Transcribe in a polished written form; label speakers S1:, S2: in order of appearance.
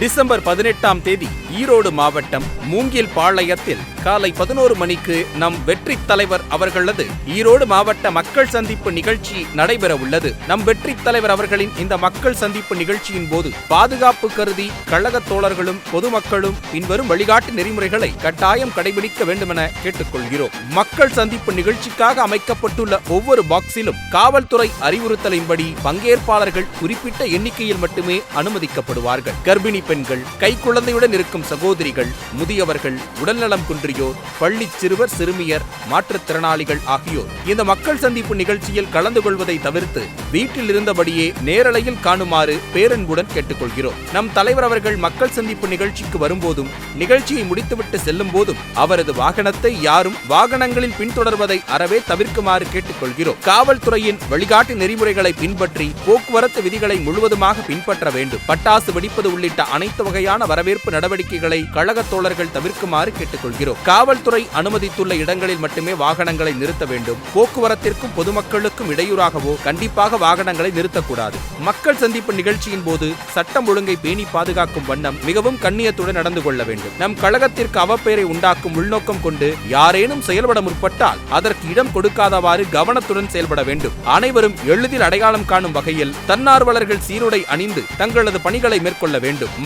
S1: December 18ஆம் தேதி ஈரோடு மாவட்டம் மூங்கில் பாளையத்தில் காலை 11 மணிக்கு நம் வெற்றி தலைவர் அவர்களது ஈரோடு மாவட்ட மக்கள் சந்திப்பு நிகழ்ச்சி நடைபெற உள்ளது. நம் வெற்றி தலைவர் அவர்களின் இந்த மக்கள் சந்திப்பு நிகழ்ச்சியின் போது பாதுகாப்பு கருதி கழக தோழர்களும் பொதுமக்களும் பின்வரும் வழிகாட்டு நெறிமுறைகளை கட்டாயம் கடைபிடிக்க வேண்டுமென கேட்டுக்கொள்கிறோம். மக்கள் சந்திப்பு நிகழ்ச்சிக்காக அமைக்கப்பட்டுள்ள ஒவ்வொரு பாக்ஸிலும் காவல்துறை அறிவுறுத்தலின்படி பங்கேற்பாளர்கள் குறிப்பிட்ட எண்ணிக்கையில் மட்டுமே அனுமதிக்கப்படுவார்கள். கர்ப்பிணி பெண்கள், கைக்குழந்தையுடன் இருக்கும் சகோதரிகள், முதியவர்கள், உடல்நலம் குன்றியோர், பள்ளி சிறுவர் சிறுமியர், மாற்றுத்திறனாளிகள் ஆகியோர் இந்த மக்கள் சந்திப்பு நிகழ்ச்சியில் கலந்து கொள்வதை தவிர்த்து வீட்டில் இருந்தபடியே நேரலையில் காணுமாறு பேரன்புடன் கேட்டுக்கொள்கிறோம். நம் தலைவர் அவர்கள் மக்கள் சந்திப்பு நிகழ்ச்சிக்கு வரும்போதும் நிகழ்ச்சியை முடித்துவிட்டு செல்லும் போதும் அவரது வாகனத்தை யாரும் வாகனங்களில் பின்தொடர்வதை அறவே தவிர்க்குமாறு கேட்டுக்கொள்கிறோம். காவல்துறையின் வழிகாட்டு நெறிமுறைகளை பின்பற்றி போக்குவரத்து விதிகளை முழுவதுமாக பின்பற்ற வேண்டும். பட்டாசு வெடிப்பது உள்ளிட்ட அனைத்து வகையான வரவேற்பு நடவடிக்கைகளை கழக தோழர்கள் தவிர்க்குமாறு கேட்டுக்கொள்கிறோம். காவல்துறை அனுமதித்துள்ள இடங்களில் மட்டுமே வாகனங்களை நிறுத்த வேண்டும். போக்குவரத்திற்கும் பொதுமக்களுக்கும் இடையூறாகவோ கண்டிப்பாக வாகனங்களை நிறுத்தக்கூடாது. மக்கள் சந்திப்பு நிகழ்ச்சியின் போது சட்டம் ஒழுங்கை பேணி பாதுகாக்கும் வண்ணம் மிகவும் கண்ணியத்துடன் நடந்து கொள்ள வேண்டும். நம் கழகத்திற்கு அவப்பெயரை உண்டாக்கும் உள்நோக்கம் கொண்டு யாரேனும் செயல்பட முற்பட்டால் அதற்கு இடம் கொடுக்காதவாறு கவனத்துடன் செயல்பட வேண்டும். அனைவரும் எளிதில் அடையாளம் காணும் வகையில் தன்னார்வலர்கள் சீருடை அணிந்து தங்களது பணிகளை மேற்கொள்ள வேண்டும்.